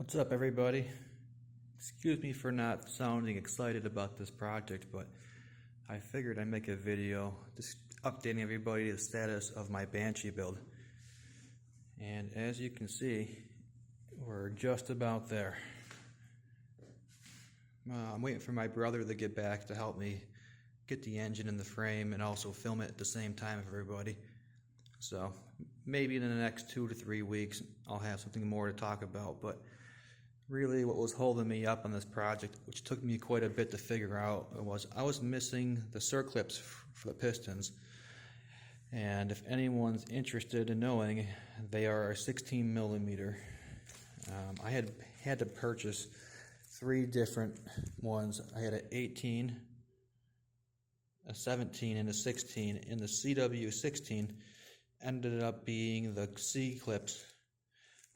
What's up, everybody? Excuse me for not sounding excited about this project, but I figured I'd make a video just updating everybody the status of my Banshee build. And as you can see, we're just about there. I'm waiting for my brother to get back to help me get the engine in the frame and also film it at the same time for everybody. So maybe in the next 2 to 3 weeks I'll have something more to talk about, but really what was holding me up on this project, which took me quite a bit to figure out, was I was missing the circlips for the pistons. And if anyone's interested in knowing, they are 16 millimeter. I had to purchase 3 different ones. I had an 18, a 17, and a 16. And the CW16 ended up being the C clips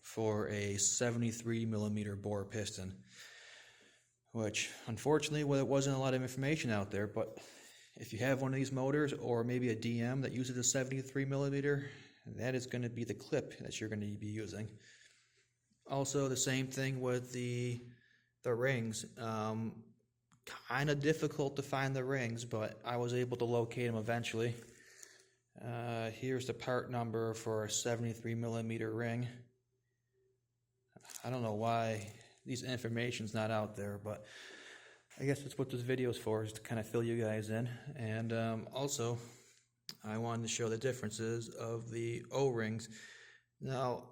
for a 73 millimeter bore piston, which unfortunately, well, there wasn't a lot of information out there, but if you have one of these motors or maybe a DM that uses a 73 millimeter, that is going to be the clip that you're going to be using. Also, the same thing with the rings. Kind of difficult to find the rings, but I was able to locate them eventually. Here's the part number for a 73 millimeter ring. I don't know why these information's not out there, but I guess that's what this video is for, is to kind of fill you guys in. And also, I wanted to show the differences of the O-rings. Now,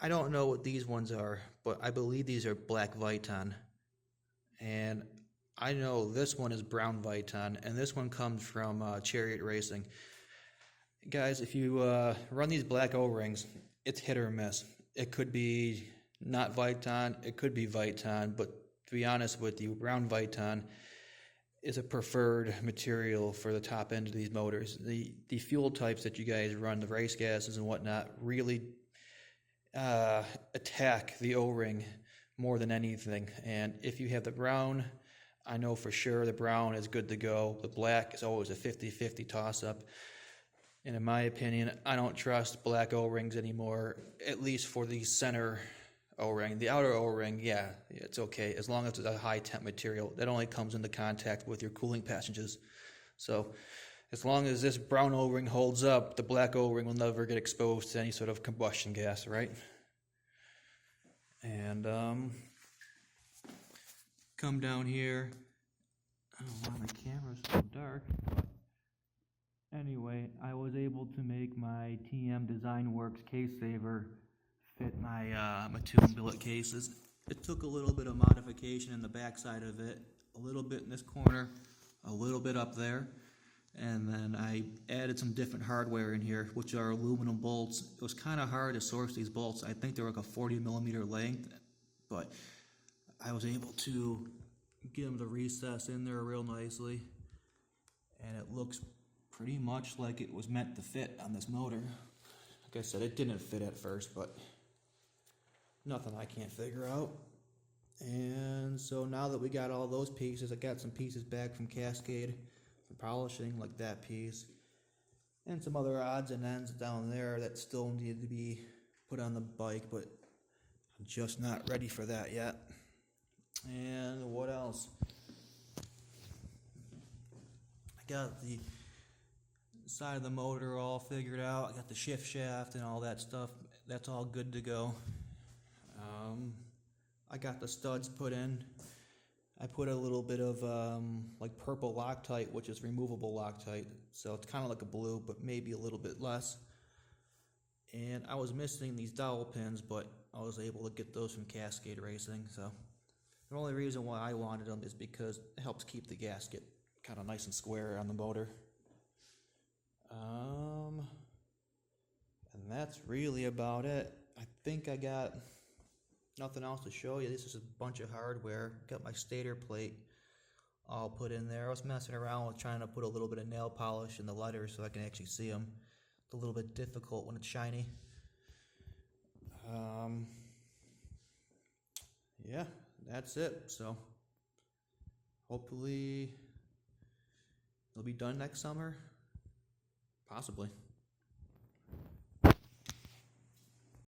I don't know what these ones are, but I believe these are black Viton. And I know this one is brown Viton, and this one comes from Chariot Racing. Guys, if you run these black O-rings, it's hit or miss. It could be not Viton, it could be Viton, but to be honest with you, brown Viton is a preferred material for the top end of these motors. The fuel types that you guys run, the race gases and whatnot, really attack the O-ring more than anything. And if you have the brown, I know for sure the brown is good to go. The black is always a 50-50 toss-up. And in my opinion, I don't trust black O-rings anymore, at least for the center O-ring. The outer O-ring, yeah, it's okay, as long as it's a high temp material. That only comes into contact with your cooling passages. So as long as this brown O-ring holds up, the black O-ring will never get exposed to any sort of combustion gas, right? And come down here. I don't know why my camera's so dark, but anyway, I was able to make my TM Design Works case saver fit my Mattoon billet cases. It took a little bit of modification in the back side of it, a little bit in this corner, a little bit up there, and then I added some different hardware in here, which are aluminum bolts. It was kind of hard to source these bolts. I think they're like a 40 millimeter length, but I was able to get them to recess in there real nicely, and it looks pretty much like it was meant to fit on this motor. Like I said, it didn't fit at first, but nothing I can't figure out. And so now that we got all those pieces, I got some pieces back from Cascade for polishing, like that piece, and some other odds and ends down there that still need to be put on the bike, but I'm just not ready for that yet. And what else? I got the side of the motor all figured out. I got the shift shaft and all that stuff. That's all good to go. I got the studs put in. I put a little bit of like purple Loctite, which is removable Loctite. So it's kind of like a blue, but maybe a little bit less. And I was missing these dowel pins, but I was able to get those from Cascade Racing. So the only reason why I wanted them is because it helps keep the gasket kind of nice and square on the motor. And that's really about it. I think I got nothing else to show you. This is a bunch of hardware. Got my stator plate all put in there. I was messing around with trying to put a little bit of nail polish in the letters so I can actually see them. It's a little bit difficult when it's shiny. Yeah, that's it. So hopefully it'll be done next summer. Possibly.